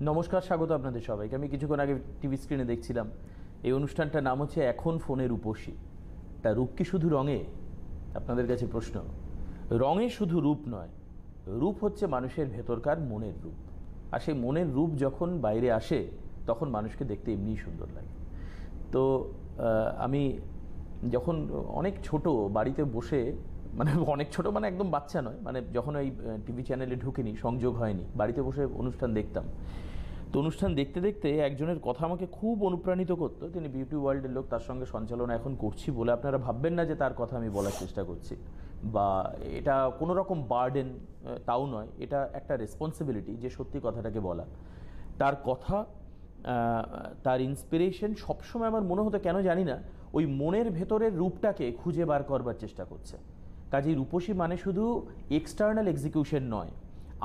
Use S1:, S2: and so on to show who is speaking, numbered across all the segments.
S1: নমস্কার, স্বাগত আপনাদের সবাইকে। আমি কিছুক্ষণ আগে টিভি স্ক্রিনে দেখছিলাম, এই অনুষ্ঠানটার নাম হচ্ছে এখন ফোনে রূপসী। তা রূপ কি শুধু রঙে? আপনাদের কাছে প্রশ্ন। রঙে শুধু রূপ নয়, রূপ হচ্ছে মানুষের ভেতরকার মনের রূপ। আর সেই মনের রূপ যখন বাইরে আসে তখন মানুষকে দেখতে এমনিই সুন্দর লাগে। তো আমি যখন অনেক ছোট বাড়িতে বসে, মানে অনেক ছোট মানে একদম বাচ্চা নয়, মানে যখন ওই টিভি চ্যানেলে ঢুকিনি, সংযোগ হয়নি, বাড়িতে বসে অনুষ্ঠান দেখতাম। তো অনুষ্ঠান দেখতে দেখতে একজনের কথা আমাকে খুব অনুপ্রাণিত করতো। তিনি বিউটি ওয়ার্ল্ডের লোক, তার সঙ্গে সঞ্চালনা এখন করছি বলে আপনারা ভাববেন না যে তার কথা আমি বলার চেষ্টা করছি বা এটা কোনো রকম বার্ডেন, তাও নয়। এটা একটা রেসপন্সিবিলিটি যে সত্যি কথাটাকে বলা। তার কথা, তার ইন্সপিরেশন সবসময় আমার মনে হতো, কেন জানি না, ওই মনের ভেতরের রূপটাকে খুঁজে বার করবার চেষ্টা করছে। কাজেই রূপসী মানে শুধু এক্সটার্নাল এক্সিকিউশন নয়,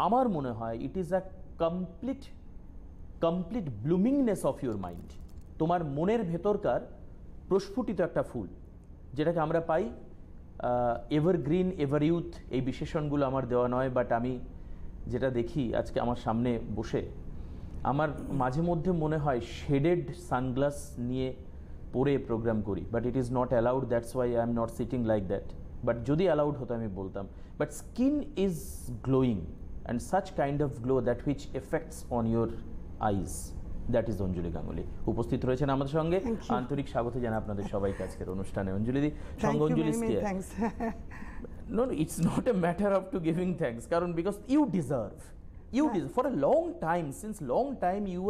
S1: আমার মনে হয় it is a complete bloomingness of your mind. তোমার মনের ভেতরকার প্রস্ফুটিত একটা ফুল, যেটাকে আমরা পাই এভারগ্রিন, এভার ইউথ। এই বিশেষণগুলো আমার দেওয়া নয়, বাট আমি যেটা দেখি আজকে আমার সামনে বসে, আমার মাঝে মধ্যে মনে হয় শেডেড সানগ্লাস নিয়ে পরে প্রোগ্রাম করি, but it is not allowed, that's why I am not sitting like that. But যদি অ্যালাউড হতো আমি বলতাম। But skin is glowing and such kind of glow that which effects on your eyes, that is Anjali Ganguly. উপস্থিত রয়েছেন আমাদের সঙ্গে, আন্তরিক স্বাগত জানাই আপনাদের সবাইকে আজকের অনুষ্ঠানে। অঞ্জলিদি, সঙ্গে অঞ্জলি stair. No, it's not a matter of to giving thanks, কারণ because you deserve for a long time, since long time you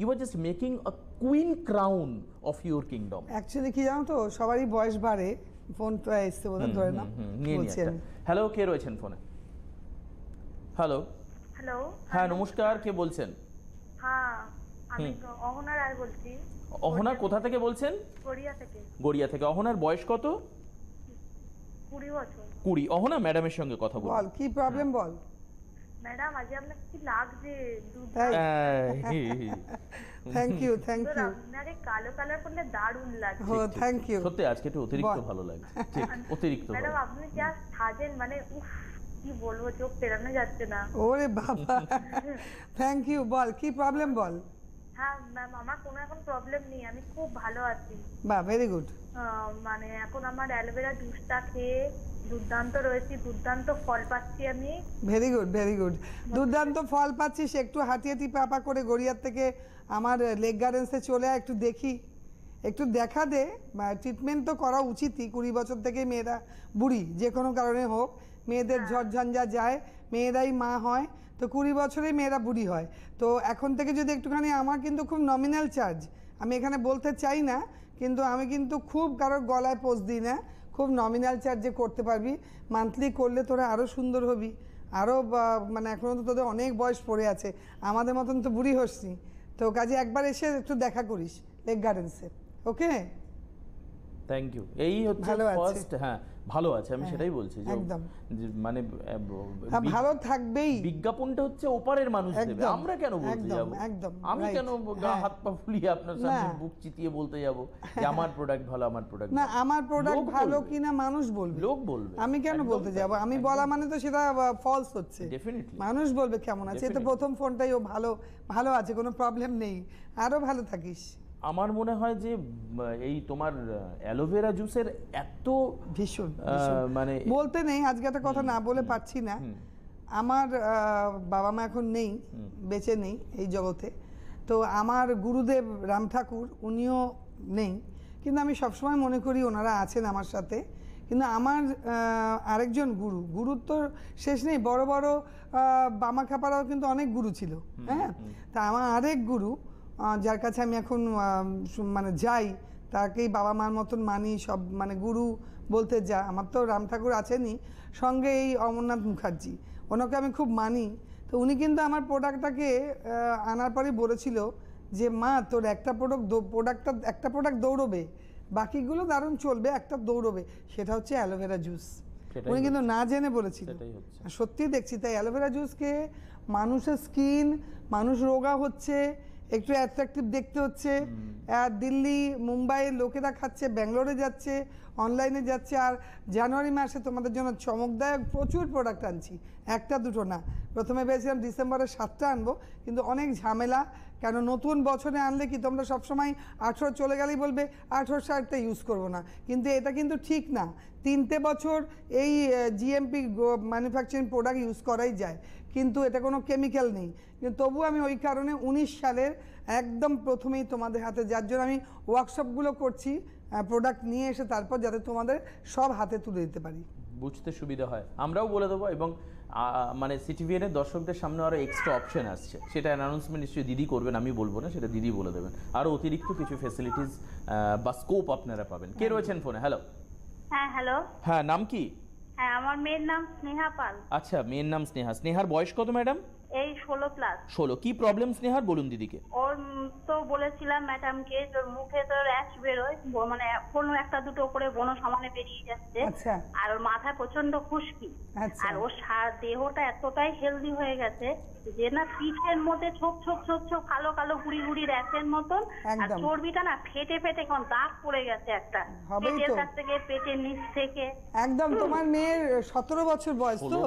S1: were just making a queen crown of your kingdom.
S2: Actually কি জানো তো, সবারই বয়স বাড়ে। ফোনটা এসছে বোধহয়, ধরে না।
S1: হ্যালো, কে রয়েছেন ফোনে? হ্যালো। হ্যাঁ, নমস্কার, কে বলছেন?
S3: হ্যাঁ, আমি অহনা রায় বলছি।
S1: অহনা কোথা থেকে বলছেন? গড়িয়া থেকে। অহনার বয়স কত?
S3: 20 বছর।
S1: 20। অহনা, ম্যাডামের সঙ্গে কথা বল।
S2: কি প্রবলেম বল।
S3: ম্যাডাম, আজ আপনাকে কি লাগছে?
S2: Thank you.
S3: আপনারে কালো কালার করলে দারুণ লাগছে।
S2: ও, থ্যাংক ইউ।
S1: সত্যি আজকে একটু অতিরিক্ত ভালো লাগছে। ঠিক, অতিরিক্ত।
S3: ম্যাডাম, আপনি যা সাজেন, মানে উফ, কি বলবো, চোখ ফেরানো যাচ্ছে না।
S2: ওরে বাবা, থ্যাংক ইউ। বল, কি প্রবলেম বল।
S3: হ্যাঁ ম্যাম, আমার কোনো এখন প্রবলেম নেই, আমি খুব ভালো আছি।
S2: বাহ, ভেরি গুড।
S3: মানে এখন আমার অ্যালোভেরা জুসটা খেয়ে দুর্দান্ত রয়েছি, দুর্দান্ত ফল পাচ্ছি আমি।
S2: Very good. দুর্দান্ত ফল পাচ্ছিস। একটু হাঁটি পাপা করে গড়িয়ার থেকে আমার লেক গার্ডেন্সে চলে একটু দেখি, একটু দেখা দে। ট্রিটমেন্ট তো করা উচিতই। 20 বছর থেকে মেয়েরা বুড়ি, যে কোনো কারণে হোক, মেয়েদের ঝড়ঝঞ্ঝা যায়, মেয়েরাই মা হয়। তো 20 বছরেই মেয়েরা বুড়ি হয়। তো এখন থেকে যদি একটুখানি, আমার কিন্তু খুব নমিনাল চার্জ, আমি এখানে বলতে চাই না, কিন্তু আমি কিন্তু খুব কারোর গলায় পোষ দিই না। খুব নমিনাল চার্জে করতে পারবি। মান্থলি করলে তোরা আরও সুন্দর হবি, আরও মানে এখনও তো তোদের অনেক বয়স পড়ে আছে, আমাদের মতন তো বুড়ি হসনি। তো কাজে একবার এসে একটু দেখা করিস লেক গার্ডেন্সে। Okay,
S1: thank you. এই হচ্ছে ফার্স্ট। হ্যাঁ, ভালো আছে, আমি সেটাই বলছি যে মানে
S2: ভালো থাকবেই।
S1: বিজ্ঞাপনটা হচ্ছে ওপারের মানুষ দেবে, আমরা কেন বলতে যাব? আমি কেন গা হাত পা ফুলিয়ে আপনার সামনে বুক চিতিয়ে বলতে যাব যে আমার প্রোডাক্ট ভালো, আমার প্রোডাক্ট
S2: না, আমার প্রোডাক্ট ভালো কিনা মানুষ বলবে,
S1: লোক বলবে।
S2: আমি কেন বলতে যাব? আমি বলা মানে তো সেটা ফলস হচ্ছে।
S1: ডেফিনেটলি
S2: মানুষ বলবে কেমন আছে। তো প্রথম ফোনটাই ও ভালো আছে, কোনো প্রবলেম নেই, আরো ভালো থাকিস।
S1: আমার মনে হয় যে এই তোমার অ্যালোভেরা জুসের এত
S2: ভীষণ
S1: মানে
S2: বলতে নেই, আজকে একটা কথা না বলে পারছি না। আমার বাবা মা এখন নেই, বেঁচে নেই এই জগতে। তো আমার গুরুদেব রাম ঠাকুর, উনিও নেই, কিন্তু আমি সবসময় মনে করি ওনারা আছেন আমার সাথে। কিন্তু আমার আরেকজন গুরুর তো শেষ নেই। বড় বড় বামা খাপারাও কিন্তু অনেক গুরু ছিল। হ্যাঁ, তা আমার আরেক গুরু, যার কাছে আমি এখন মানে যাই, তাকেই বাবা মার মতন মানি, সব মানে গুরু বলতে যা। আমার তো রাম ঠাকুর আছেনই, সঙ্গে এই অমরনাথ মুখার্জি, ওনাকে আমি খুব মানি। তো উনি কিন্তু আমার প্রোডাক্টটাকে আনার পরেই বলেছিল যে মা, তোর একটা প্রোডাক্ট দৌড়বে, বাকিগুলো দারুণ চলবে, একটা দৌড়বে, সেটা হচ্ছে অ্যালোভেরা জুস। উনি কিন্তু না জেনে বলেছিল। সত্যি দেখছি, তাই অ্যালোভেরা জুসকে মানুষের স্কিন, মানুষ রোগা হচ্ছে একটু অ্যাট্রাকটিভ দেখতে হচ্ছে। আর দিল্লি মুম্বাইয়ের লোকেরা খাচ্ছে, ব্যাঙ্গালোরে যাচ্ছে, অনলাইনে যাচ্ছে। আর জানুয়ারি মাসে তোমাদের জন্য চমকদায়ক প্রচুর প্রোডাক্ট আনছি, একটা দুটো না। প্রথমে ভেবেছিলাম ডিসেম্বরে 7টা আনবো, কিন্তু অনেক ঝামেলা। কেন নতুন বছরে আনলে কি তোমরা সবসময় 18 চলে গেলেই বলবে 18 সালটা ইউজ করবো না, কিন্তু এটা কিন্তু ঠিক না। 3টে বছর এই জিএমপি ম্যানুফ্যাকচারিং প্রোডাক্ট ইউজ করাই যায়, কিন্তু এটা কোনো কেমিক্যাল নেই। কিন্তু তবু আমি ওই কারণে 19 সালের একদম প্রথমেই তোমাদের হাতে, যার জন্য আমি ওয়ার্কশপগুলো করছি প্রোডাক্ট নিয়ে এসে, তারপর যাতে তোমাদের সব হাতে তুলে দিতে পারি,
S1: বুঝতে সুবিধা হয়। আমরাও বলে দেবো, এবং মানে সিটিভিএনের দর্শকদের সামনে আরও এক্সট্রা অপশন আসছে, সেটা অ্যানাউন্সমেন্ট নিশ্চয়ই দিদি করবেন, আমি বলবো না, সেটা দিদি বলে দেবেন। আরও অতিরিক্ত কিছু ফেসিলিটিস বা স্কোপ আপনারা পাবেন। কে রয়েছেন ফোনে? হ্যালো।
S3: হ্যাঁ হ্যালো।
S1: হ্যাঁ, নাম কি?
S3: হ্যাঁ, আমার মেয়ের নাম স্নেহা পাল।
S1: আচ্ছা, মেয়ের নাম স্নেহা। স্নেহার বয়স কত ম্যাডাম?
S3: এই 16+।
S1: 16। কি প্রবলেম স্নেহার, বলুন দিদিকে।
S3: ওর তো বলেছিলাম ম্যাডামকে, তোর মুখে তো র্যাশ বেরোয়, মানে কোনো একটা দুটো করে বোনো সমানে বেরিয়ে যাচ্ছে।
S2: আচ্ছা।
S3: আর ওর মাথায় প্রচন্ড খুশকি।
S2: আচ্ছা।
S3: আর ওর দেহটা এতটাই হেলদি হয়ে গেছে যে না, পিঠের মধ্যে ছোপ ছোপ ছোপ ছোপ কালো কালো গুড়ি গুড়ি র্যাশের মতন। আর
S2: একদম।
S3: চর্বিটা না ফেটে ফেটে কোন দাগ পড়ে গেছে একটা,
S2: হবেই তো।
S3: পেটের কাছ থেকে, পেটের নিচ থেকে।
S2: একদম। তোমার মেয়ের 17 বছর বয়স তো?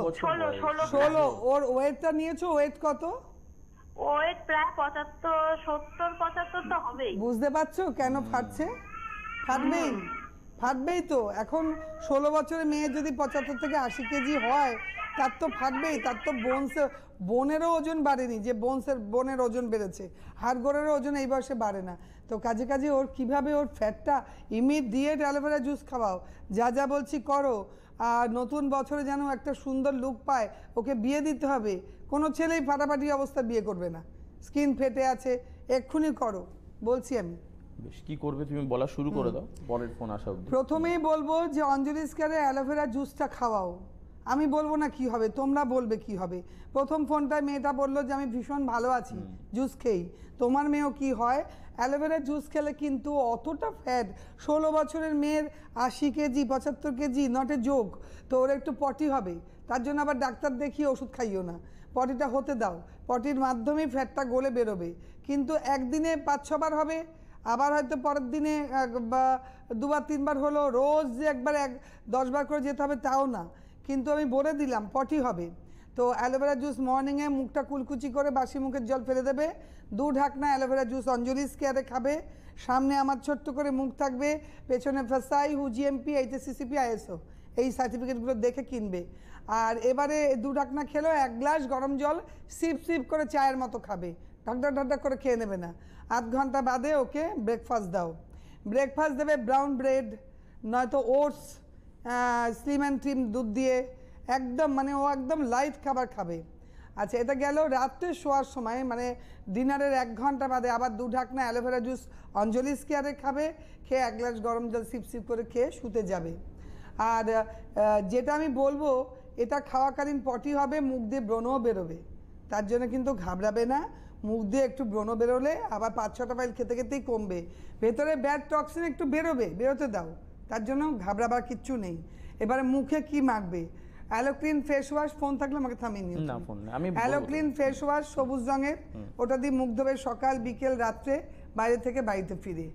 S2: 16। ওর ওয়েটটা নিয়েছো? ওয়েট কত?
S3: ওয়েট প্রায় 75 তো হবেই।
S2: বুঝতে পারছো কেন ফাটছে? ফাটবেই, ফাটবেই তো। এখন 16 বছরের মেয়ে যদি 75 থেকে 80 কেজি হয়, তার তো ফাটবেই। তার তো বোনেরও ওজন বাড়েনি, যে বোনের ওজন বেড়েছে, হাড়গোড়েরও ওজন এই বয়সে বাড়ে না। তো কাজে কাজে ওর কিভাবে ওর ফ্যাটটা ইমিডিয়েট অ্যালোভেরা জুস খাওয়াও, যা যা বলছি করো। আর নতুন বছরে যেন একটা সুন্দর লুক পায়, ওকে বিয়ে দিতে হবে। কোনো ছেলেই ফাটাফাটি অবস্থা বিয়ে করবে না, স্কিন ফেটে আছে, এক্ষুনি করো বলছি আমি।
S1: বেশ, কি করবে তুমি বলা শুরু করে দাও, পরের ফোন আসা অবধি।
S2: প্রথমেই বলবো যে অঞ্জলি স্কয়ারে অ্যালোভেরা জুসটা খাওয়াও। আমি বলবো না কি হবে, তোমরা বলবে কি হবে। প্রথম ফোনটায় মেয়েটা বললো যে আমি ভীষণ ভালো আছি জুস খেয়েই। তোমার মেয়েও কি হয়, অ্যালোভেরা জুস খেলে কিন্তু অতটা ফ্যাট, 16 বছরের মেয়ের 80 কেজি 75 কেজি নট এ যোগ। তো ওর একটু পটি হবে, তার জন্য আবার ডাক্তার দেখিয়ে ওষুধ খাইও না, পটিটা হতে দাও। পটির মাধ্যমেই ফ্যাটটা গলে বেরোবে, কিন্তু একদিনে 5-6 বার হবে, আবার হয়তো পরের দিনে বা 2বার 3বার হলো। রোজ যে একবার 10 বার করে যেতে হবে তাও না, কিন্তু আমি বলে দিলাম পটি হবে। তো অ্যালোভেরা জুস মর্নিংয়ে মুখটা কুলকুচি করে বাসি মুখের জল ফেলে দেবে, 2 ঢাকনা অ্যালোভেরা জুস অঞ্জলি স্কয়ারে খাবে। সামনে আমার ছোট্ট করে মুখ থাকবে, পেছনে ফাসাই হুজিএমপি এইচএসসিসিপি আইএসও এই সার্টিফিকেটগুলো দেখে কিনবে। আর এবারে 2 ঢাকনা খেলো, 1 গ্লাস গরম জল সিপ সিপ করে চায়ের মতো খাবে, ঢাকঢাক ঢাকঢাক করে খেয়ে নেবে না। আধ ঘন্টা বাদে ওকে ব্রেকফাস্ট দাও। ব্রেকফাস্ট দেবে ব্রাউন ব্রেড, নয়তো ওটস, স্লিম অ্যান্ড ট্রিম দুধ দিয়ে, একদম মানে ও একদম লাইট খাবার খাবে। আচ্ছা, এটা গেল। রাত্রে শোয়ার সময় মানে ডিনারের 1 ঘন্টা বাদে আবার 2 ঢাকনা অ্যালোভেরা জুস অঞ্জলি স্কয়ারে খাবে, খেয়ে 1 গ্লাস গরম জল সিপ সিপ করে খেয়ে শুতে যাবে। আর যেটা আমি বলবো, এটা খাওয়াকালীন পটি হবে, মুখ দিয়ে ব্রণও বেরোবে, তার জন্য কিন্তু ঘাবড়াবে না। মুখ দিয়ে একটু ব্রণ বেরোলে আবার 5-6টা ফাইল খেতে খেতেই কমবে, ভেতরে ব্যাড টক্সিন একটু বেরোতে দাও, তার জন্য ঘাবড়াবার কিচ্ছু নেই। এবারে মুখে কি মাখবে? অ্যালোক্লিন ফেস ওয়াশ, ফোন থাকলে আমাকে থামিয়ে নিও।
S1: না, ফোন না, আমি
S2: অ্যালোক্লিন ফেস ওয়াশ সবুজ রঙের, ওটা দিয়ে মুখ ধোবে সকাল বিকেল রাত্রে বাইরে থেকে বাড়িতে ফিরে।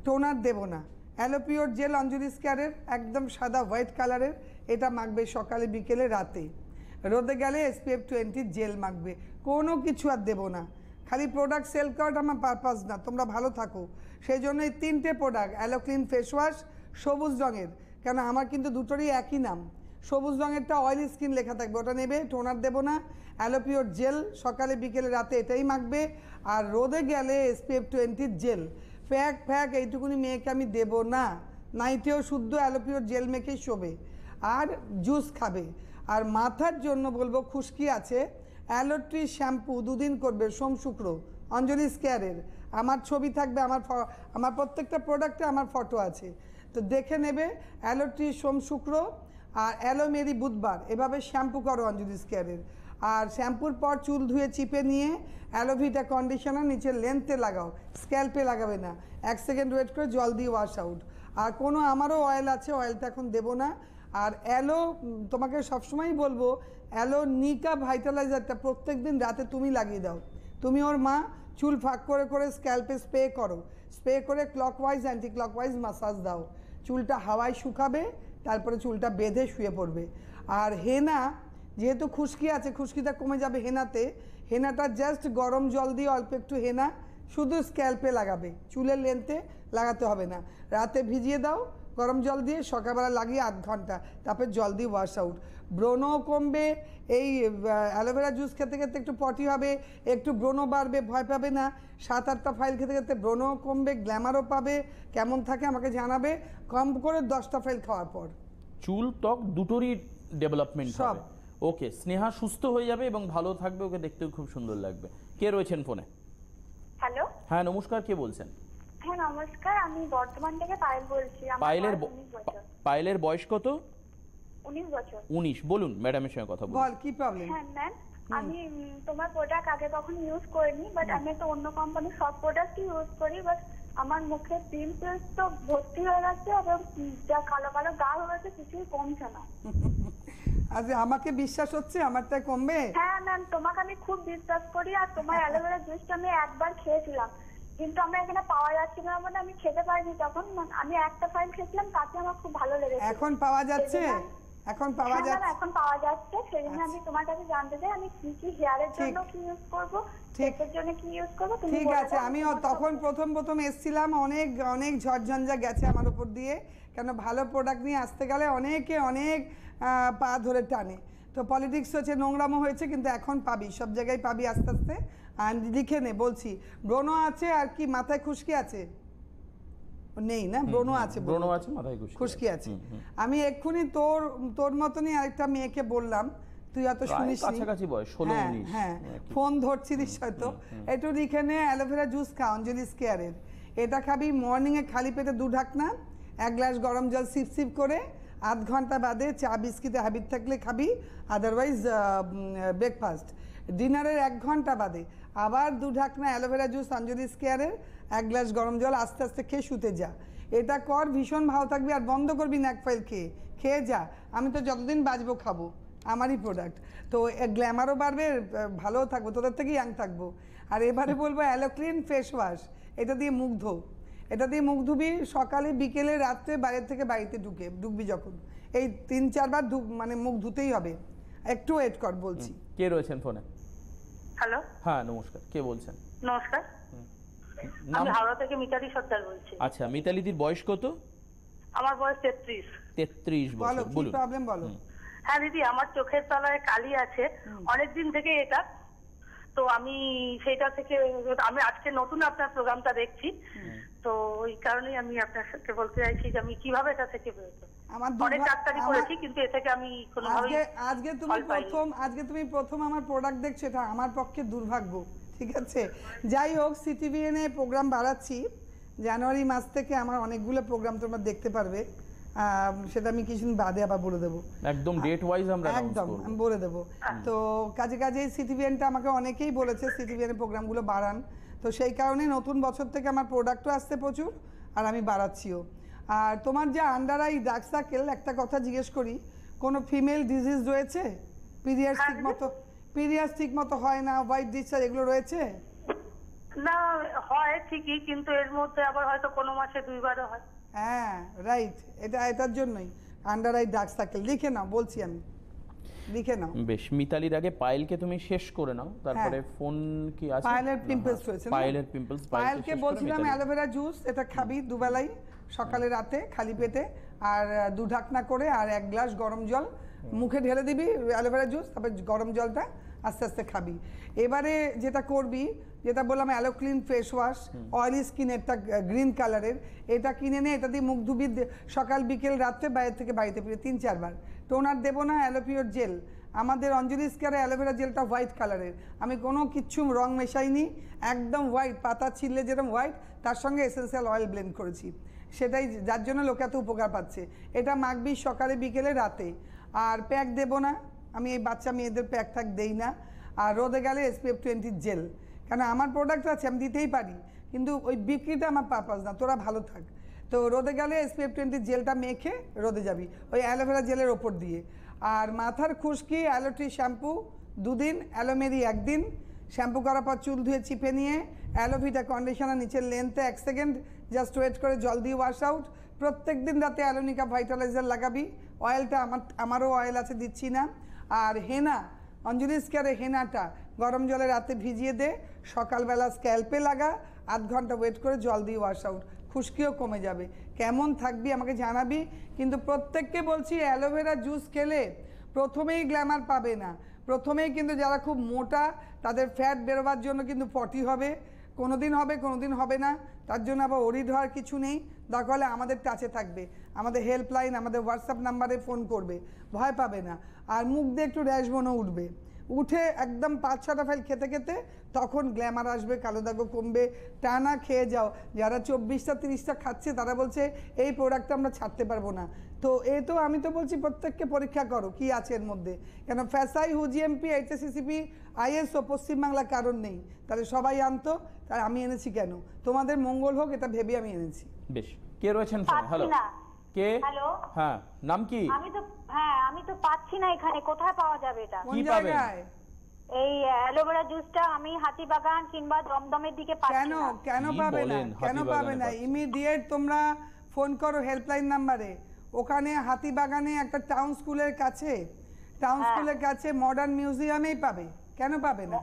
S2: টোনার দেবো না। অ্যালোপিওর জেল অঞ্জলি স্কয়ারের একদম সাদা হোয়াইট কালারের, এটা মাখবে সকালে বিকেলে রাতে। রোদে গেলে SPF 20 জেল মাখবে, কোনো কিছু আর দেবো না। খালি প্রোডাক্ট সেল করাটা আমার পারপাস না, তোমরা ভালো থাকো, সেই জন্য এই 3টে প্রোডাক্ট অ্যালোক্লিন ফেস ওয়াশ সবুজ রঙের, কেন আমার কিন্তু দুটোরই একই নাম। সবুজ রঙেরটা অয়েলি স্কিন লেখা থাকবে, ওটা নেবে, টোনার দেবো না। অ্যালোপিওর জেল সকালে বিকেলে রাতে এটাই মাখবে। আর রোদে গেলে SPF 20 জেল। ফ্যাক এইটুকুনি মেয়েকে আমি দেবো না, নাইটেও শুদ্ধ অ্যালোপিওর জেল মেখেই শোবে। আর জুস খাবে। আর মাথার জন্য বলবো, খুশকি আছে, অ্যালোট্রি শ্যাম্পু 2 দিন করবে, সোম শুক্র, অঞ্জলি স্কয়ারের। আমার ছবি থাকবে, আমার প্রত্যেকটা প্রোডাক্টে আমার ফটো আছে, তো দেখে নেবে। অ্যালোট্রি সোম শুক্র আর অ্যালোমেরি বুধবার, এভাবে শ্যাম্পু করো অঞ্জলি স্কয়ারের। আর শ্যাম্পুর পর চুল ধুয়ে চিপে নিয়ে অ্যালোভিটা কন্ডিশনার নিচে লেন্থে লাগাও, স্ক্যাল্পে লাগাবে না। 1 সেকেন্ড ওয়েট করে জল দিয়ে ওয়াশ আউট। আর কোনো আমারও অয়েল আছে, অয়েলটা এখন দেবো না। আর অ্যালো, তোমাকে সবসময়ই বলবো, অ্যালো নিকা ভাইটালাইজারটা প্রত্যেক দিন রাতে তুমি লাগিয়ে দাও, তুমি ওর মা চুল ফাঁক করে করে স্ক্যাল্পে স্প্রে করো, স্প্রে করে ক্লকওয়াইজ অ্যান্টি ক্লকওয়াইজ মাসাজ দাও, চুলটা হাওয়ায় শুকাবে, তারপরে চুলটা বেঁধে শুয়ে পড়বে। আর হেনা, যেহেতু খুশকি আছে, খুশকিটা কমে যাবে হেনাতে, হেনাটা জাস্ট গরম জল দিয়ে অল্প একটু হেনা শুধু স্ক্যাল্পে লাগাবে, চুলের লেন্থে লাগাতে হবে না। রাতে ভিজিয়ে দাও গরম জল দিয়ে, সকালবেলা লাগিয়ে 8 ঘন্টা, তারপর জল দিয়ে ওয়াশ আউট। ব্রণও কমবে, এই অ্যালোভেরা জুস খেতে খেতে একটু পটি হবে, একটু ব্রণ বাড়বে, ভয় পাবে না। 7-8টা ফাইল খেতে খেতে ব্রণও কমবে, গ্ল্যামারও পাবে। কেমন থাকে আমাকে জানাবে, কম করে 10টা ফাইল খাওয়ার পর।
S1: চুল ত্বক দুটোরই ডেভেলপমেন্ট
S2: সব।
S1: হবে। ওকে, স্নেহা সুস্থ হয়ে যাবে এবং ভালো থাকবে, ওকে দেখতেও খুব সুন্দর লাগবে। কে রয়েছেন ফোনে?
S4: হ্যালো,
S1: হ্যাঁ নমস্কার, কে বলছেন?
S4: হ্যাঁ নমস্কার, আমি বর্ধমান থেকে পায়েল বলছি। আমার
S1: পায়েলের
S4: বয়স 19 বছর।
S1: পায়েলের বয়স কত?
S4: 19 বছর।
S1: 19। বলুন, ম্যাডামের সঙ্গে কথা বলুন।
S2: বল কি প্রবলেম?
S4: হ্যাঁ ম্যাম, আমি তোমার প্রোডাক্ট আগে কখনো ইউজ করিনি, বাট আমি একটা অন্য কোম্পানির সব প্রোডাক্টই ইউজ করি, বাট আমার মুখে পিম্পলস তো ভর্তি হয়ে গেছে এবং যা কালো কালো দাগ হয়েছে কিছুই কমছে না।
S2: আজ আমাকে বিশ্বাস হচ্ছে আমারটা কমবে?
S4: হ্যাঁ ম্যাম, তোমাকে আমি খুব বিশ্বাস করি, আর তোমার অ্যালোভেরা জুসটা আমি একবার খেয়েছিলাম, কিন্তু আমার এখানে পাওয়া যাচ্ছিল না বলে আমি খেতে পারিনি। তখন আমি একটা ফাইল খেয়েছিলাম, তাতে আমার খুব ভালো লেগেছে।
S2: এখন পাওয়া যাচ্ছে? এখন পাওয়া
S4: হ্যাঁ,
S2: যাচ্ছে?
S4: এখন পাওয়া যাচ্ছে। সেই জন্য আমি তোমার কাছে জানতে চাই আমি কি কি হেয়ারের জন্য কি ইউজ করব, ফেসের জন্য কি ইউজ করব, তুমি
S2: ঠিক
S4: বলে
S2: আছে।
S4: দাও।
S2: আমিও তখন প্রথম এসছিলাম, অনেক অনেক ঝড়ঝঞ্ঝা গেছে আমার উপর দিয়ে, কেন ভালো প্রোডাক্ট নিয়ে আসতে গেলে অনেকে অনেক পা ধরে টানে। তো পলিটিক্স হচ্ছে, নোংরামো হয়েছে, কিন্তু এখন পাবি, সব জায়গায় পাবি আস্তে আস্তে। আর লিখে নে, বলছি। ব্রণ আছে আর কি মাথায় খুশকি আছে? নেই না, ব্রণ আছে,
S1: ব্রণ আছে, মাথায়
S2: খুশকি আছে। আমি এক্ষুনি তোর মতনই আরেকটা মেয়েকে বললাম, তুই অত শুনিস
S1: কাছাকাছি বয়স 16-19।
S2: হ্যাঁ, ফোন ধরছিলিস হয়তো। একটু লিখে নে, অ্যালোভেরা জুস খা, অঞ্জলি স্কেয়ারের। এটা খাবি মর্নিংয়ে খালি পেটে 2 ঢাকনা, 1 গ্লাস গরম জল সিপ সিপ করে, 8 ঘন্টা বাদে চা বিস্কিটে হ্যাবিট থাকলে খাবি, আদারওয়াইজ ব্রেকফাস্ট। ডিনারের 1 ঘন্টা বাদে আবার 2 ঢাকনা অ্যালোভেরা জুস অঞ্জলি স্কেয়ারের, 1 গ্লাস গরম জল আস্তে আস্তে খেয়ে শুতে যা। এটা কর, ভীষণ ভালো থাকবি। আর বন্ধ করবি না এক ফাইল খেয়ে যা। আমি তো যতদিন বাঁচবো খাবো, আমারই প্রোডাক্ট। তো গ্ল্যামারও বাড়বে, ভালোও থাকবো, তোদের থেকে ইয়াং থাকবো। আর এবারে বলবো অ্যালোক্লিন ফেস ওয়াশ, এটা দিয়ে মুখ ধো। এটা দিয়ে মুখ ধুবি সকালে, বিকেলে, রাত্রে, বাইরের থেকে বাড়িতে ঢুকবি যখন, এই 3-4 বার মানে মুখ ধুতেই হবে। একটু ওয়েট কর, বলছি।
S1: কে রয়েছেন ফোনে?
S3: হ্যালো,
S1: হ্যাঁ নমস্কার, কে বলছেন?
S3: নমস্কার, আমি হাওড়া থেকে মিতালি সর্দার বলছি।
S1: আচ্ছা, মিতালিদির বয়স কত?
S3: আমার বয়স 33।
S1: 33
S2: বলো
S1: বছর।
S2: কি
S1: বলুন।
S2: প্রবলেম, বলো।
S3: হ্যাঁ দিদি, আমার চোখের তলায় কালি আছে অনেক দিন থেকে এটা। তো আমি সেইটা থেকে, আমি আজকে নতুন আপনার প্রোগ্রামটা দেখছি, তো ওই কারণেই আমি আপনার সাথে বলতে চাইছি যে আমি কিভাবে এটা থেকে বেরোবো।
S2: আমার
S3: অনেক ডাক্তারি করেছি, কিন্তু এ থেকে আমি কোনোভাবেই
S2: আজকে তুমি প্রথম আমার প্রোডাক্ট দেখছো, এটা আমার পক্ষে দুর্ভাগ্য। ঠিক আছে, যাই হোক, সিটিভিএনে প্রোগ্রাম বাড়াচ্ছি। জানুয়ারি মাস থেকে আমার অনেকগুলো প্রোগ্রাম তোমরা দেখতে পারবে, সেটা আমি কিছুদিন বাদে আবার বলে দেবো।
S1: একদম ডেট ওয়াইজ আমরা
S2: একদম আমি বলে দেবো। তো কাজে সিটিভিএনটা আমাকে অনেকেই বলেছে সিটিভিএনের প্রোগ্রামগুলো বাড়ান, তো সেই কারণে নতুন বছর থেকে আমার প্রোডাক্টও আসছে প্রচুর, আর আমি বাড়াচ্ছিও। আর তোমার যে আন্ডার আই ডার্ক সার্কেল, একটা কথা জিজ্ঞেস করি, কোনো ফিমেল ডিজিজ রয়েছে? পিরিয়ডস ঠিক মতো হয় না, হোয়াইট ডিসচার্জ, এগুলো রয়েছে?
S3: না, হয় ঠিকই, কিন্তু এর মধ্যে আবার হয়তো কোনো মাসে 2 বারও হয়।
S2: হ্যাঁ রাইট, এটার জন্যই আন্ডার আই ডার্ক সার্কেল। লিখে নাও, বলছি আমি, লিখে নাও।
S1: বেশ, মিতালির আগে পায়েলকে তুমি শেষ করে নাও, তারপরে ফোন কি আছে?
S2: পায়েলের পিম্পলস রয়েছে না?
S1: পায়েলের পিম্পলস।
S2: পায়েলকে বলছিলাম অ্যালোভেরা জুস, এটা খাবি দুবেলাই, সকালে রাতে খালি পেটে, আর 2 ঢাকনা করে, আর 1 গ্লাস গরম জল মুখে ঢেলে দিবি অ্যালোভেরা জুস, তারপর গরম জলটা আস্তে আস্তে খাবি। এবারে যেটা করবি, যেটা বললাম অ্যালোক্লিন ফেস ওয়াশ, অয়েলি স্কিনেরটা গ্রিন কালারের, এটা কিনে নে, এটা দিয়ে মুখ ধুবি সকাল বিকেল রাত্রে, বাইরে থেকে বাড়িতে ফিরে 3-4 বার। টোনার দেবো না, অ্যালোপিওর জেল। আমাদের অঞ্জলি স্কেয়ারে অ্যালোভেরা জেলটা হোয়াইট কালারের, আমি কোনো কিচ্ছু রং মেশাইনি, একদম হোয়াইট, পাতা ছিললে যেরকম হোয়াইট, তার সঙ্গে এসেন্সিয়াল অয়েল ব্লেন্ড করেছি, সেটাই যার জন্য লোকে এত উপকার পাচ্ছে। এটা মাখবি সকালে বিকেলে রাতে। আর প্যাক দেবো না, আমি এই বাচ্চা মেয়েদের প্যাক ট্যাক দেই না। আর রোদে গেলে SPF 20 জেল, কেন আমার প্রোডাক্ট আছে, আমি দিতেই পারি, কিন্তু ওই বিক্রিটা আমার পারপাস না, তোরা ভালো থাক। তো রোদে গেলে SPF 20 জেলটা মেখে রোদে যাবি, ওই অ্যালোভেরা জেলের ওপর দিয়ে। আর মাথার খুশকি, অ্যালোট্রি শ্যাম্পু 2 দিন, অ্যালোমেরি 1 দিন, শ্যাম্পু করার পর চুল ধুয়ে চিপে নিয়ে অ্যালোভিটা কন্ডিশনার নিচের লেন্থে 1 সেকেন্ড জাস্ট ওয়েট করে জল দিয়ে ওয়াশ আউট। প্রত্যেক দিন রাতে অ্যালোনিকা ভাইটালাইজার লাগাবি। অয়েলটা আমারও অয়েল আছে, দিচ্ছি না। আর হেনা, অঞ্জলি স্কেয়ারে হেনাটা গরম জলে রাতে ভিজিয়ে দে, সকালবেলা স্ক্যাল্পে লাগা, আধ ঘন্টা ওয়েট করে জল দিয়ে ওয়াশ আউট, খুশকিও কমে যাবে। কেমন থাকবি আমাকে জানাবি। কিন্তু প্রত্যেককে বলছি অ্যালোভেরা জুস খেলে প্রথমেই গ্ল্যামার পাবে না। প্রথমেই কিন্তু যারা খুব মোটা তাদের ফ্যাট বেরোবার জন্য কিন্তু পটি হবে, কোনো দিন হবে কোনো দিন হবে না। তার জন্য আবার ওরিড হওয়ার কিছু নেই। দরকার হলে আমাদের টাচে থাকবে, আমাদের হেল্পলাইন, আমাদের হোয়াটসঅ্যাপ নাম্বারে ফোন করবে, ভয় পাবে না। আর মুখ দিয়ে একটু র্যাশবনও উঠবে, উঠে একদম 5-6টা ফাইল খেতে খেতে তখন গ্ল্যামার আসবে, কালো দাগও কমবে। টানা খেয়ে যাও। যারা 24টা 30টা খাচ্ছে তারা বলছে এই প্রোডাক্টটা আমরা ছাড়তে পারবো না। তো তো আমি তো বলছি প্রত্যেককে পরীক্ষা করো কি আছে এর মধ্যে। কেন ফ্যাসাই, হুজিএমপি, HACCP, ISO পশ্চিমবাংলা কারণ নেই, তাহলে সবাই আনতো, তার আমি এনেছি কেন? তোমাদের মঙ্গল হোক এটা ভেবে আমি এনেছি।
S1: বেশ, কে রয়েছেন ফোনে? হ্যালো, কে?
S5: হ্যালো,
S1: হ্যাঁ, নাম কি?
S5: আমি তো পাচ্ছি না এখানে, কোথায় পাওয়া যাবে এটা?
S2: কোন জায়গায়?
S5: এই অ্যালোভেরা জুসটা আমি হাতিবাগান কিংবা দমদমের দিকে পাচ্ছি না।
S2: কেন পাবে না? কেন পাবে না? ইমিডিয়েট তোমরা ফোন করো হেল্পলাইন নাম্বারে। ওখানে হাতিবাগানে একটা টাউন স্কুলের কাছে মডার্ন মিউজিয়ামেই পাবে। কেন পাবে না?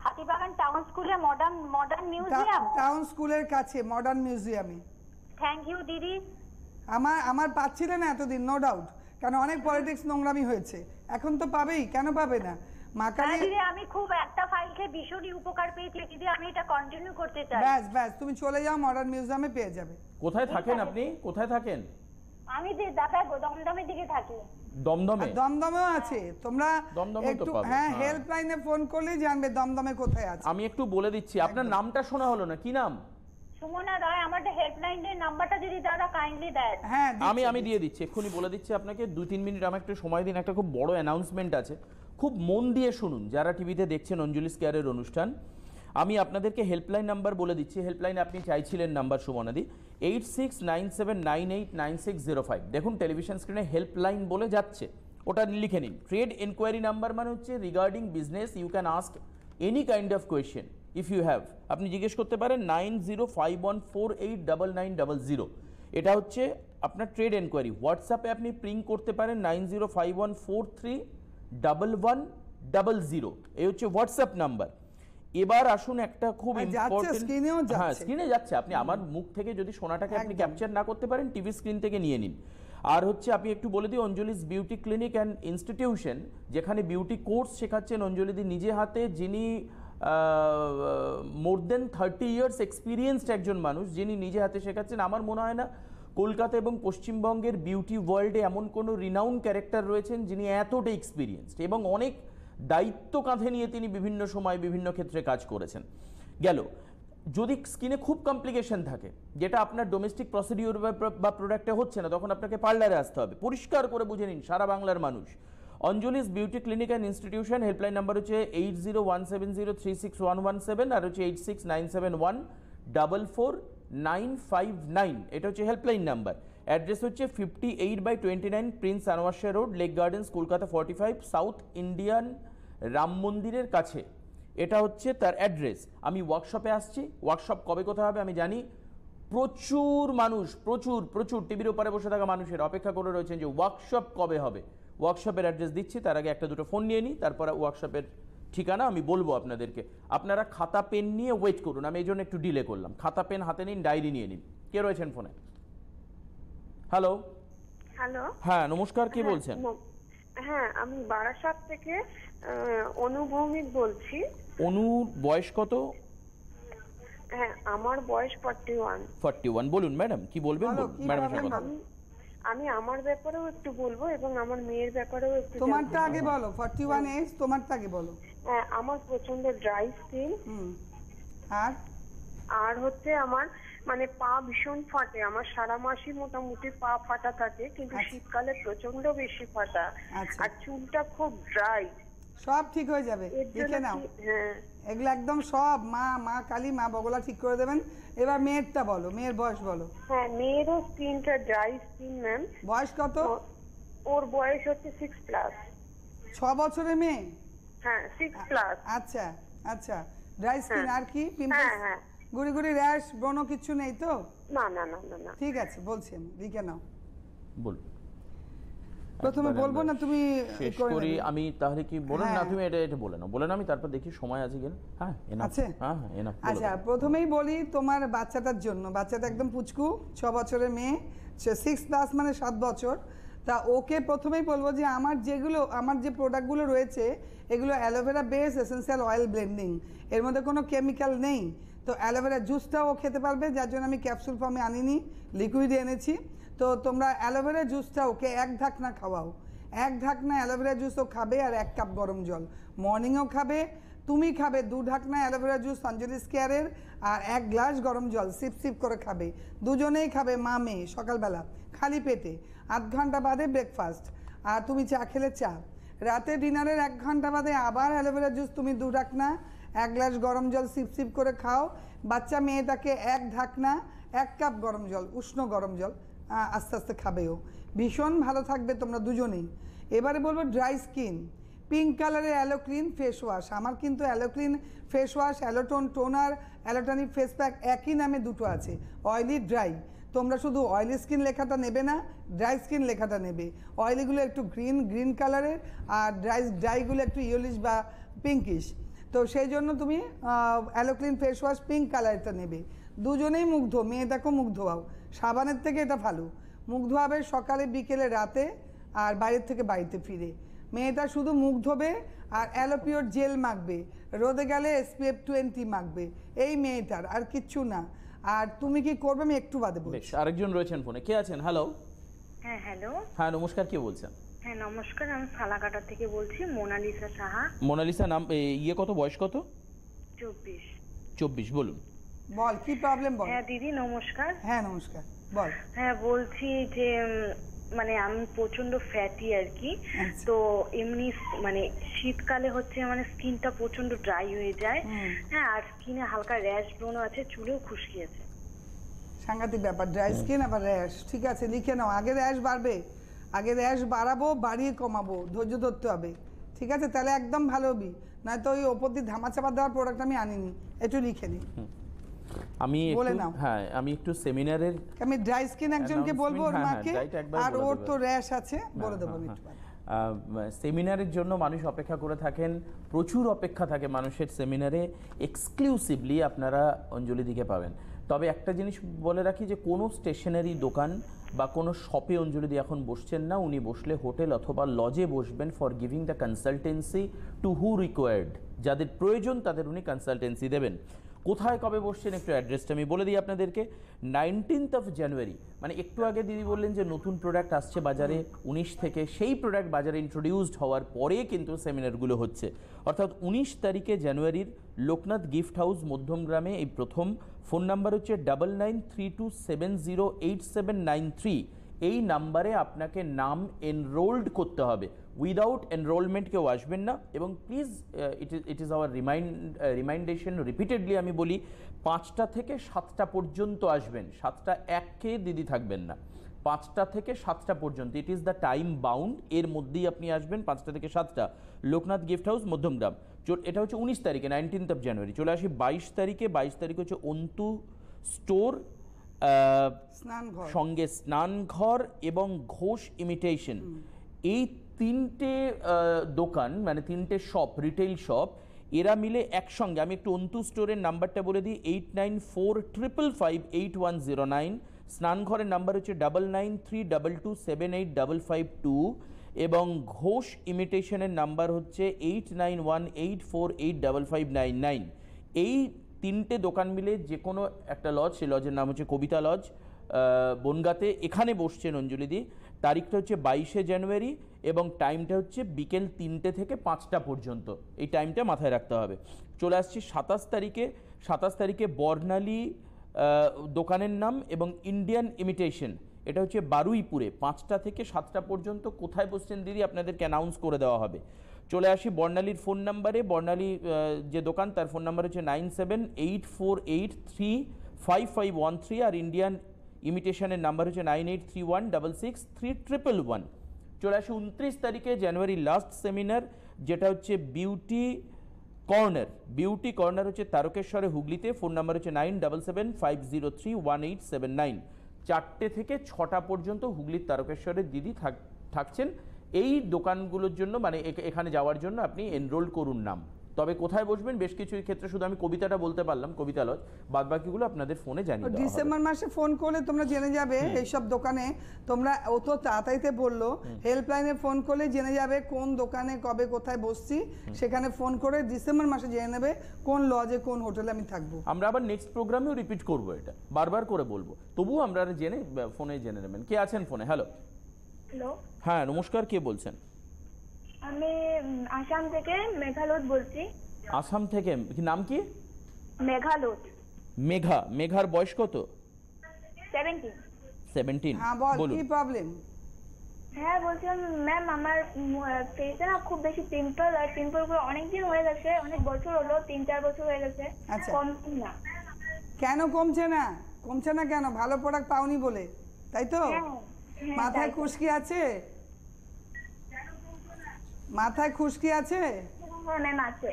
S5: হাতিবাগান টাউন স্কুলে মডার্ন মিউজিয়াম?
S2: টাউন স্কুলের কাছে মডার্ন মিউজিয়ামে।
S5: থ্যাংক ইউ দিদি।
S2: আমার পাচ্ছিলে না এতদিন, নো ডাউট, কারণ অনেক পলিটিক্স নোংরামি হয়েছে। এখন তো পাবেই, কেন পাবে না? মা কালী
S5: দিদি, আমি খুব একটা ফাইল খেয়ে ভীষণই উপকার পেয়েছি দিদি, আমি এটা কন্টিনিউ করতে চাই।
S2: ব্যাস তুমি চলে যাও, মডার্ন মিউজিয়ামে পেয়ে যাবে।
S1: কোথায় থাকেন আপনি? কোথায় থাকেন?
S5: আমি যে দাদা দমদমের দিকে থাকি।
S2: দমদমেও আছে, তোমরা একটু হেল্পলাইনে ফোন করলেই জানবে দমদমে কোথায় আছে।
S1: আমি একটু বলে দিচ্ছি, আপনার নামটা শোনা হলো না, কি নাম?
S5: সুমনা রায়। আমার হেল্পলাইনের নাম্বারটা যদি দাদা কাইন্ডলি দেন।
S2: হ্যাঁ,
S1: আমি দিয়ে দিচ্ছি, এক্ষুনি বলে দিচ্ছি আপনাকে। 2-3 মিনিট আমার একটু সময় দিন। একটা খুব বড় অ্যানাউন্সমেন্ট আছে, খুব মন দিয়ে শুনুন যারা টিভিতে দেখছেন অঞ্জলি স্কেয়ারের অনুষ্ঠান। আমি আপনাদেরকে হেল্পলাইন নাম্বার বলে দিচ্ছি। হেল্পলাইন আপনি চাইছিলেন নাম্বার সুমনাদি, 8697989605। দেখুন টেলিভিশন স্ক্রিনে হেল্পলাইন বলে যাচ্ছে, ওটা লিখে নিন। ট্রেড এনকোয়ারি নাম্বার মানে হচ্ছে regarding business, you can ask any kind of question if you have. আপনি জিজ্ঞেস করতে পারেন 9051489900। এটা হচ্ছে আপনার ট্রেড এনকোয়ারি। হোয়াটসঅ্যাপে আপনি পিং করতে পারেন 9051431100। এই হচ্ছে হোয়াটসঅ্যাপ নাম্বার। এবার আসুন একটা খুব ইম্পর্টেন্ট, হ্যাঁ স্ক্রিনে যাচ্ছে, আপনি আমার মুখ থেকে যদি শোনাটাকে আপনি ক্যাপচার না করতে পারেন টিভি স্ক্রিন থেকে নিয়ে নিন। আর হচ্ছে আপনি একটু বলে দিই, Anjali's beauty clinic and institution, যেখানে বিউটি কোর্স শেখাচ্ছেন অঞ্জলিদি নিজে হাতে, যিনি মোর দেন 30 ইয়ার্স এক্সপিরিয়েন্সড একজন মানুষ, যিনি নিজে হাতে শেখাচ্ছেন। আমার মনে হয় না কলকাতা এবং পশ্চিমবঙ্গের বিউটি ওয়ার্ল্ডে এমন কোনো রিনাউন্ড ক্যারেক্টার রয়েছেন যিনি এতটা এক্সপিরিয়েন্সড, এবং অনেক দায়িত্ব কাঁধে নিয়ে তিনি বিভিন্ন সময় বিভিন্ন ক্ষেত্রে কাজ করেছেন। গেল, যদি স্কিনে খুব কমপ্লিকেশন থাকে যেটা আপনার ডোমেস্টিক প্রসিডিওর বা প্রোডাক্টে হচ্ছে না, তখন আপনাকে পার্লারে আসতে হবে। পরিষ্কার করে বুঝে নিন সারা বাংলার মানুষ। Anjali's beauty clinic and institution, helpline number হচ্ছে 8017036117 আর হচ্ছে 8697144959। এটা হচ্ছে হেল্পলাইন নাম্বার। অ্যাড্রেস হচ্ছে 58/29 Prince Anwar Shah road, lake gardens, Kolkata 45, south Indian Ram মন্দিরের কাছে। এটা হচ্ছে তার অ্যাড্রেস। আমি ওয়ার্কশপে আসছি। ওয়ার্কশপ কবে কোথায় হবে আমি জানি। প্রচুর মানুষ, প্রচুর টিভির ওপারে বসে থাকা মানুষের অপেক্ষা করে রয়েছেন যে ওয়ার্কশপ কবে হবে। ওয়ার্কশপের অ্যাড্রেস দিচ্ছি, তার আগে একটা দুটো ফোন নিয়ে নিই, তারপরে ওয়ার্কশপের ঠিকানা আমি বলবো আপনাদেরকে। আপনারা খাতা পেন নিয়ে ওয়েট করুন, আমি এই জন্য একটু ডিলে করলাম। খাতা পেন হাতে নিন, ডায়েরি নিয়ে নিন। কে রয়েছেন ফোনে? হ্যালো। হ্যাঁ নমস্কার, কে বলছেন?
S6: হ্যাঁ, আমি বারাসাত থেকে অনুভৌমিক বলছি।
S1: অনুর বয়স কত?
S6: হ্যাঁ, আমার বয়স 41।
S1: বলুন ম্যাডাম, কি বলবেন? ম্যাডাম,
S6: আমি আমার ব্যাপারেও একটু বলবো এবং আমার মেয়ের ব্যাপারেও একটু।
S2: তোমারটা আগে বলো। 41 এজ, তোমারটা আগে বলো।
S6: হ্যাঁ, আমার প্রচন্ড ড্রাই স্কিন। আর হচ্ছে আমার মানে পা ভীষণ ফাটে। আমার সারা মাসই মোটামুটি পা ফাটা থাকে, কিন্তু শীতকালে প্রচন্ড বেশি ফাটা। আর চুলটা খুব ড্রাই।
S2: সব ঠিক হয়ে যাবে, দেখে নাও।
S6: হ্যাঁ,
S2: এগুলো একদম সব মা কালী, মা বগলা ঠিক করে দেবেন। এবার মেয়েরটা বলো, মেয়ের বয়স বলো।
S6: হ্যাঁ, মেয়েরও স্কিনটা ড্রাই স্কিন ম্যাম।
S2: বয়স কত?
S6: ওর বয়স হচ্ছে 6+।
S2: 6 বছরের মেয়ে?
S6: হ্যাঁ, 6+।
S2: আচ্ছা, আচ্ছা, ড্রাই স্কিন আর কি?
S6: হ্যাঁ
S2: পিম্পলস,
S6: হ্যাঁ।
S2: গুড়ি গুড়ি র্যাশ, ব্রণ কিছু নেই তো?
S6: না না না না না।
S2: ঠিক আছে, বলছি আমি, লিখে নাও।
S1: বলুন।
S2: প্রথমে
S1: একবার
S2: বলবো
S1: আমরা
S2: না তুমি
S1: শেষ
S2: করে
S1: করি?
S2: নেবে?
S1: আমি তাহলে কি বলেন না,
S2: হ্যাঁ।
S1: তুমি এটা বলে নাও, বলে নাও, আমি তারপর দেখি সময় আছে কিনা। হ্যাঁ enough।
S2: আছে?
S1: হ্যাঁ হ্যাঁ enough, বলে
S2: আচ্ছা,
S1: দাও।
S2: প্রথমেই বলি তোমার বাচ্চাটার জন্য। বাচ্চাটা একদম পুচকু, 6 বছরের মেয়ে, 6+ মানে 7 বছর। তা ওকে প্রথমেই বলবো যে আমার যে প্রোডাক্টগুলো রয়েছে এগুলো aloe vera base essential oil blending, এর মধ্যে কোনো কেমিক্যাল নেই। তো অ্যালোভেরা জুসটাও ও খেতে পারবে, যার জন্য আমি ক্যাপসুল ফর্মে আনিনি, লিকুইড এনেছি। তো তোমরা অ্যালোভেরা জুসটা ওকে 1 ঢাকনা খাওয়াও। 1 ঢাকনা অ্যালোভেরা জুসও খাবে আর 1 কাপ গরম জল। মর্নিংও খাবে, তুমি খাবে 2 ঢাকনা অ্যালোভেরা জুস অঞ্জলিস কেয়ারের, আর 1 গ্লাস গরম জল সিপ সিপ করে খাবে। দুজনেই খাবে, মা মেয়ে, সকালবেলা খালি পেটে। 8 ঘন্টা বাদে ব্রেকফাস্ট, আর তুমি চা খেলে চা। রাতে ডিনারের 1 ঘন্টা বাদে আবার অ্যালোভেরা জুস তুমি 2 ঢাকনা, 1 গ্লাস গরম জল সিপ সিপ করে খাও। বাচ্চা মেয়েটাকে 1 ঢাকনা 1 কাপ গরম জল, উষ্ণ গরম জল আস্তে আস্তে খাবেও। ভীষণ ভালো থাকবে তোমরা দুজনেই। এবারে বলবো ড্রাই স্কিন, পিঙ্ক কালারের অ্যালোক্লিন ফেস ওয়াশ। আমার কিন্তু Aloclean face wash, Alotone toner, Alotonic face pack একই নামে দুটো আছে, অয়েলি ড্রাই। তোমরা শুধু অয়েলি স্কিন লেখাটা নেবে না, ড্রাই স্কিন লেখাটা নেবে। অয়েলিগুলো একটু গ্রিন কালারের, আর ড্রাইগুলো একটু ইয়েলিশ বা পিঙ্কিশ। তো সেই জন্য তুমি অ্যালোক্লিন ফেস ওয়াশ পিঙ্ক কালারটা নেবে। দুজনেই মুখ ধো, মেয়েটাকেও মুখ ধোয়াও, সাবানের থেকে এটা ভালো। মুখ ধোয়াবে সকালে, বিকেলে, রাতে, আর বাইরের থেকে বাড়িতে ফিরে। মেয়েটা শুধু মুখ ধোবে আর অ্যালোপিওর জেল মাখবে, রোদে গেলে SPF 20 মাখবে, এই মেয়েটার, আর কিচ্ছু না। আর তুমি কি করবে আমি একটু বাদে বলছি।
S1: বেশ, আরেকজন রয়েছেন ফোনে। কে আছেন? হ্যালো।
S6: হ্যাঁ হ্যালো।
S1: হ্যাঁ নমস্কার, কে বলছেন?
S6: হ্যাঁ নমস্কার, আমি ফালাকাটা থেকে বলছি, মোনালিসা সাহা।
S1: মোনালিসা নাম, কত, বয়স কত?
S6: 24।
S1: 24, বলুন।
S2: বল কি প্রবলেম বল।
S6: হ্যাঁ দিদি নমস্কার।
S2: হ্যাঁ নমস্কার, বল।
S6: হ্যাঁ বলছি যে মানে আমি প্রচন্ড ফ্যাটি আর কি।
S2: আচ্ছা।
S6: তো এমনি মানে শীতকালে হচ্ছে মানে স্কিনটা প্রচন্ড ড্রাই হয়ে যায়। হ্যাঁ, আর স্কিনে হালকা র্যাশ ব্রণ আছে, চুলেও খুশকি আছে।
S2: সাংঘাতিক ব্যাপার, ড্রাই স্কিন আবার র্যাশ। ঠিক আছে, লিখে নাও। আগে র্যাশ বাড়বে, আগে র্যাশ বাড়াবো, বাড়িয়ে কমাবো, ধৈর্য ধরতে হবে। ঠিক আছে, তাহলে একদম ভালো হবি। নয়তো ওই ওপর দিয়ে ধামাচাপা দেওয়ার প্রোডাক্ট আমি আনিনি, একটু লিখে নিই।
S1: আমি
S2: বলে
S1: একটু,
S2: নাও।
S1: হ্যাঁ আমি একটু সেমিনারের,
S2: আমি ড্রাই স্কিন একজনকে বলবো, ওর
S1: হ্যাঁ, হ্যাঁ,
S2: মাকে,
S1: dry টা একবার
S2: আর
S1: বলে
S2: ওর
S1: দেবে।
S2: তো র্যাশ আছে, বলে দেবো আমি
S1: হ্যাঁ,
S2: একটু বাদে।
S1: সেমিনারের জন্য মানুষ অপেক্ষা করে থাকেন, প্রচুর অপেক্ষা থাকে মানুষের সেমিনারে। এক্সক্লুসিভলি আপনারা অঞ্জলি দিকে পাবেন। তবে একটা জিনিস বলে রাখি, যে কোনো স্টেশনারি দোকান বা কোনো শপে অঞ্জলি এখন বসছেন না, উনি বসলে হোটেল অথবা লজে বসবেন for giving the consultancy to who required. যাদের প্রয়োজন তাদের উনি কনসালটেন্সি দেবেন। কোথায় কবে বসছেন একটু অ্যাড্রেসটা আমি বলে দিই আপনাদেরকে। 19 জানুয়ারি, মানে একটু আগে দিদি বললেন যে নতুন প্রোডাক্ট আসছে বাজারে 19 থেকে, সেই প্রোডাক্ট বাজারে ইন্ট্রোডিউসড হওয়ার পরে কিন্তু সেমিনারগুলো হচ্ছে। অর্থাৎ 19 তারিখে জানুয়ারির লোকনাথ গিফট হাউস মধ্যমগ্রামে এই প্রথম। ফোন নাম্বার হচ্ছে 9932708793। এই নাম্বারে আপনাকে নাম এনরোল্ড করতে হবে। উইদাউট এনরোলমেন্ট কেউ আসবেন না। এবং please it is our remindation, repeatedly আমি বলি, 5টা থেকে 7টা পর্যন্ত আসবেন। 7টা 1কে দিদি থাকবেন না, 5টা থেকে 7টা পর্যন্ত, it is the time bound. এর মধ্যেই আপনি আসবেন, 5টা থেকে 7টা, লোকনাথ গিফট হাউস মধ্যমগ্রাম। এটা হচ্ছে 19 তারিখে, 19 জানুয়ারি। চলে আসি 22 তারিখে। 22 তারিখ হচ্ছে অন্তু স্টোর, সঙ্গে স্নানঘর এবং ঘোষ ইমিটেশন। এই 3টে দোকান, মানে 3টে শপ, রিটেইল শপ, এরা মিলে একসঙ্গে। আমি একটু অন্তু স্টোরের নাম্বারটা বলে দিই, 8945558109। স্নানঘরের নাম্বার হচ্ছে 9932278552, এবং ঘোষ ইমিটেশনের নাম্বার হচ্ছে 8918485599। এই 3টে দোকান মিলে যে কোনো একটা লজ, সেই লজের নাম হচ্ছে কবিতা লজ, বনগাঁতে। এখানে বসছেন অঞ্জলিদি। তারিখটা হচ্ছে 22 জানুয়ারি এবং টাইমটা হচ্ছে বিকেল 3টে থেকে 5টা পর্যন্ত। এই টাইমটা মাথায় রাখতে হবে। চলে আসছি 27 তারিখে। 27 তারিখে বর্ণালী দোকানের নাম এবং ইন্ডিয়ান ইমিটেশন, এটা হচ্ছে বারুইপুরে। 5টা থেকে 7টা পর্যন্ত। কোথায় বসছেন দিদি আপনাদেরকে অ্যানাউন্স করে দেওয়া হবে। চলে আসি বর্ণালীর ফোন নাম্বারে। বর্ণালী যে দোকান, তার ফোন নাম্বার হচ্ছে 9784835513, আর ইন্ডিয়ান ইমিটেশনের নাম্বার হচ্ছে 9831663111। চলে আসি 29 তারিখে, জানুয়ারি লাস্ট সেমিনার, যেটা হচ্ছে বিউটি কর্নার, বিউটি কর্নার হচ্ছে তারকেশ্বরে, হুগলিতে। ফোন নাম্বার হচ্ছে 9775031879। 4টে থেকে 6টা পর্যন্ত হুগলির তারকেশ্বরের দিদি থাকছেন। এই দোকানগুলোর জন্য মানে এখানে যাওয়ার জন্য আপনি এনরোল করুন নাম। তবে কোথায় বসবেন বেশ কিছু ক্ষেত্রে শুধু আমি কবিতাটা বলতে পারলাম, কবিতা লজ, বাদ বাকিগুলো আপনাদের ফোনে জানিয়ে দেওয়া হবে।
S2: ডিসেম্বর মাসে ফোন করলে তোমরা জেনে যাবে এইসব দোকানে, তোমরা অত তাড়াতাড়িতে বললো, হেল্পলাইনে ফোন করলে জেনে যাবে কোন দোকানে কবে কোথায় বসছি, সেখানে ফোন করে ডিসেম্বর মাসে জেনে নেবে কোন লজে কোন হোটেলে আমি থাকবো।
S1: আমরা আবার নেক্সট প্রোগ্রামেও রিপিট করব, এটা বারবার করে বলবো, তবুও আমরা জেনে ফোনে জেনে নেবেন। কে আছেন ফোনে? হ্যালো।
S4: হ্যালো,
S1: হ্যাঁ নমস্কার, কে বলছেন?
S4: আমি আসাম থেকে মেঘালয় বলছি।
S1: আসাম থেকে, কি নাম কি?
S4: মেঘালয়।
S1: মেঘা। মেঘার বয়স কত?
S4: 17।
S2: হ্যাঁ বল,
S1: বলুন।
S2: কি প্রবলেম?
S4: হ্যাঁ বলছিলাম ম্যাম, আমার ফেসে না খুব বেশি পিম্পল, আর পিম্পল গুলো অনেকদিন হয়ে গেছে, অনেক বছর হলো, 3-4 বছর হয়ে গেছে,
S2: আচ্ছা।
S4: কমছে না।
S2: কেন কমছে না? কমছে না কেন? ভালো প্রোডাক্ট পাওনি বলে, তাই তো?
S4: হ্যাঁ,
S2: মাথায় খুশকি আছে? মাথায় খুশকি আছে?
S4: হ্যাঁ ম্যাম আছে।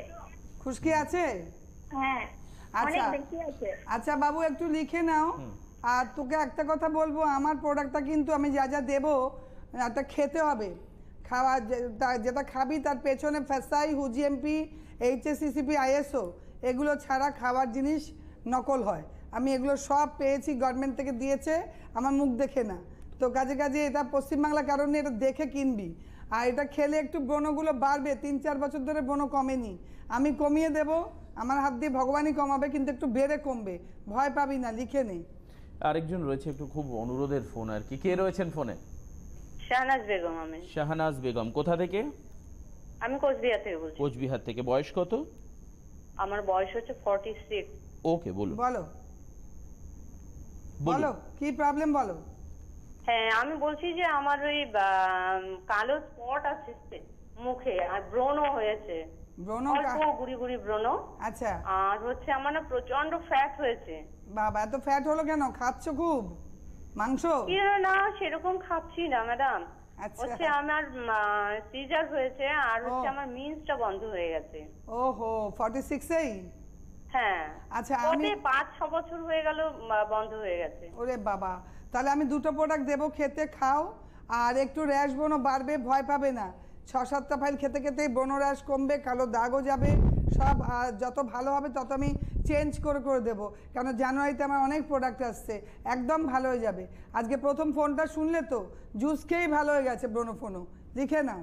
S2: খুশকি আছে?
S4: হ্যাঁ অনেক
S2: আচ্ছা
S4: বেশি আছে।
S2: আচ্ছা বাবু, একটু লিখে নাও। আর তোকে একটা কথা বলবো, আমার প্রোডাক্টটা কিন্তু আমি যা যা দেবো একটা খেতে হবে। খাওয়া যেটা খাবি তার পেছনে ফেসাই, হুজিএমপি, এইচএসসিসিপি, আইএসও এগুলো ছাড়া খাবার জিনিস নকল হয়। আমি এগুলো সব পেয়েছি, গভর্নমেন্ট থেকে দিয়েছে, আমার মুখ দেখে না। তো কাজে কাজে এটা পশ্চিমবাংলার কারণে এটা দেখে কিনবি। আর এটা খেলে একটু ব্রণগুলো বাড়বে, 3-4 বছর ধরে ব্রণ কমেনি, আমি কমিয়ে দেব, আমার হাত দিয়ে ভগবানই কমাবে, কিন্তু একটু বেড়ে কমবে, ভয় পাবি না, লিখে নে।
S1: আরেকজন রয়েছে, একটু খুব অনুরোধের ফোন আর কি। কে রয়েছেন ফোনে?
S3: শাহনাজ বেগম। আমি
S1: শাহনাজ বেগম। কোথা থেকে?
S3: আমি কোচবিহার থেকে বলছি।
S1: কোচবিহার থেকে। বয়স কত?
S3: আমার বয়স হচ্ছে 46।
S1: ওকে, বলুন
S2: বলো
S1: বলুন।
S2: বলো কি প্রবলেম বলো।
S3: হ্যাঁ আমি বলছি যে আমার ওই কালো স্পট আছে মুখে, আর ব্রণ হয়েছে,
S2: ব্রণ?
S3: অল্প গুড়ি গুড়ি ব্রণ।
S2: আচ্ছা।
S3: আর হচ্ছে আমার না প্রচন্ড ফ্যাট হয়েছে।
S2: বাবা, এত ফ্যাট হলো কেন? খাচ্ছ খুব মাংস?
S3: না সেরকম খাচ্ছি না ম্যাডাম।
S2: আচ্ছা।
S3: হচ্ছে আমার সিজার হয়েছে, আর হচ্ছে আমার মিন্সটা বন্ধ হয়ে গেছে।
S2: ওহো, 46এই?
S3: হ্যাঁ।
S2: আচ্ছা, আমি
S3: 5-6 বছর হয়ে গেল বন্ধ হয়ে গেছে।
S2: ওরে বাবা, তাহলে আমি দুটো প্রোডাক্ট দেবো, খেতে খাও, আর একটু র্যাশ ব্রণ বাড়বে, ভয় পাবে না। 6-7টা ফাইল খেতে খেতেই ব্রণ র্যাশ কমবে, কালো দাগও যাবে সব। আর যত ভালো হবে তত আমি চেঞ্জ করে করে দেবো, কেন জানুয়ারিতে আমার অনেক প্রোডাক্ট আসছে, একদম ভালো হয়ে যাবে। আজকে প্রথম ফোনটা শুনলে তো, জুস খেয়েই ভালো হয়ে গেছে ব্রণ ফোনও, লিখে নাও।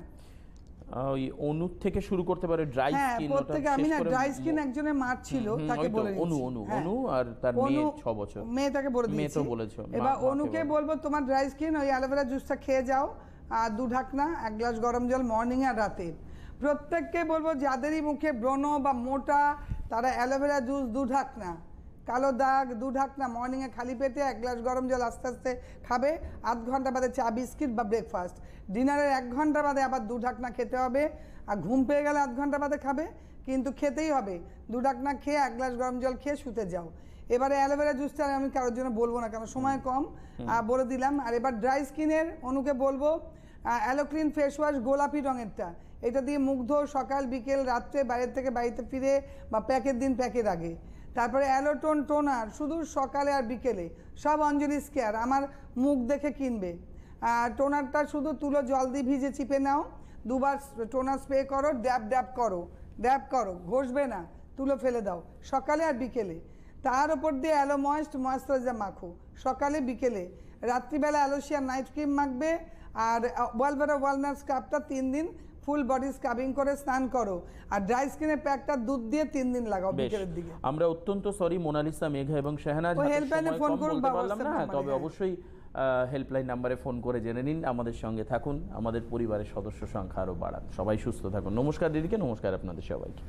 S1: ওই অনু থেকে শুরু করতে পারে, ড্রাই
S2: হ্যাঁ,
S1: স্কিন।
S2: প্রত্যেকে আমি না ড্রাই স্কিন একজনের মার ছিল, তাকে বলে
S1: অনু আর তার মেয়ে 6 বছর।
S2: মেয়েটাকে বলে দিয়েছি।
S1: মেয়ে তো বলেছো।
S2: এবার অনুকে বলবো তোমার ড্রাই স্কিন, ওই অ্যালোভেরা জুসটা খেয়ে যাও, আর 2 ঢাকনা 1 গ্লাস গরম জল মর্নিং আর রাতে। প্রত্যেককে বলবো যাদেরই মুখে ব্রণ বা মোটা, তারা অ্যালোভেরা জুস 2 ঢাকনা, কালো দাগ 2 ঢাকনা মর্নিংয়ে খালি পেটে 1 গ্লাস গরম জল আস্তে আস্তে খাবে। 8 ঘন্টা বাদে চা বিস্কিট বা ব্রেকফাস্ট। ডিনারের 1 ঘন্টা বাদে আবার 2 ঢাকনা খেতে হবে। আর ঘুম পেয়ে গেলে 8 ঘন্টা বাদে খাবে, কিন্তু খেতেই হবে। 2 ঢাকনা খেয়ে 1 গ্লাস গরম জল খেয়ে শুতে যাও। এবারে অ্যালোভেরা জুসটা আমি কারোর জন্য বলবো না, কারণ সময় কম, বলে দিলাম। আর এবার ড্রাই স্কিনের অনুকে বলবো অ্যালোক্লিন ফেস ওয়াশ, গোলাপি রঙেরটা, এটা দিয়ে মুখ ধো সকাল বিকেল রাত্রে, বাইরের থেকে বাড়িতে ফিরে বা প্যাকের দিন প্যাকের আগে। তারপরে অ্যালোটোন টোনার, শুধু সকালে আর বিকেলে, সব অঞ্জলি স্কেয়ার, আমার মুখ দেখে কিনবে। আর টোনারটা শুধু তুলো জল দিয়ে ভিজে চিপে নাও, 2 বার টোনার স্প্রে করো, ড্যাব করো, ঘষবে না, তুলো ফেলে দাও সকালে আর বিকেলে। তার উপর দিয়ে অ্যালো ময়েশ্চারাইজার মাখো সকালে বিকেলে। রাত্রিবেলা অ্যালোসিয়া নাইট ক্রিম মাখবে। আর ওয়ালভেরা ওয়ালনাট স্ক্রাবটা 3 দিন ফুল বডি স্ক্রাবিং করে স্নান করো। আর ড্রাই স্কিনের প্যাকটা দুধ দিয়ে 3 দিন লাগাও বিকেলের দিকে।
S1: আমরা অত্যন্ত সরি মোনালিসা, মেঘা এবং শাহনাজ,
S2: হেল্পলাইনে ফোন করুন বা
S1: বললাম না, তবে অবশ্যই হেল্পলাইন নাম্বারে ফোন করে জেনে নিন। আমাদের সঙ্গে থাকুন, আমাদের পরিবারের সদস্য সংখ্যা আরও বাড়ান। সবাই সুস্থ থাকুন। নমস্কার দিদিকে, নমস্কার আপনাদের সবাইকে।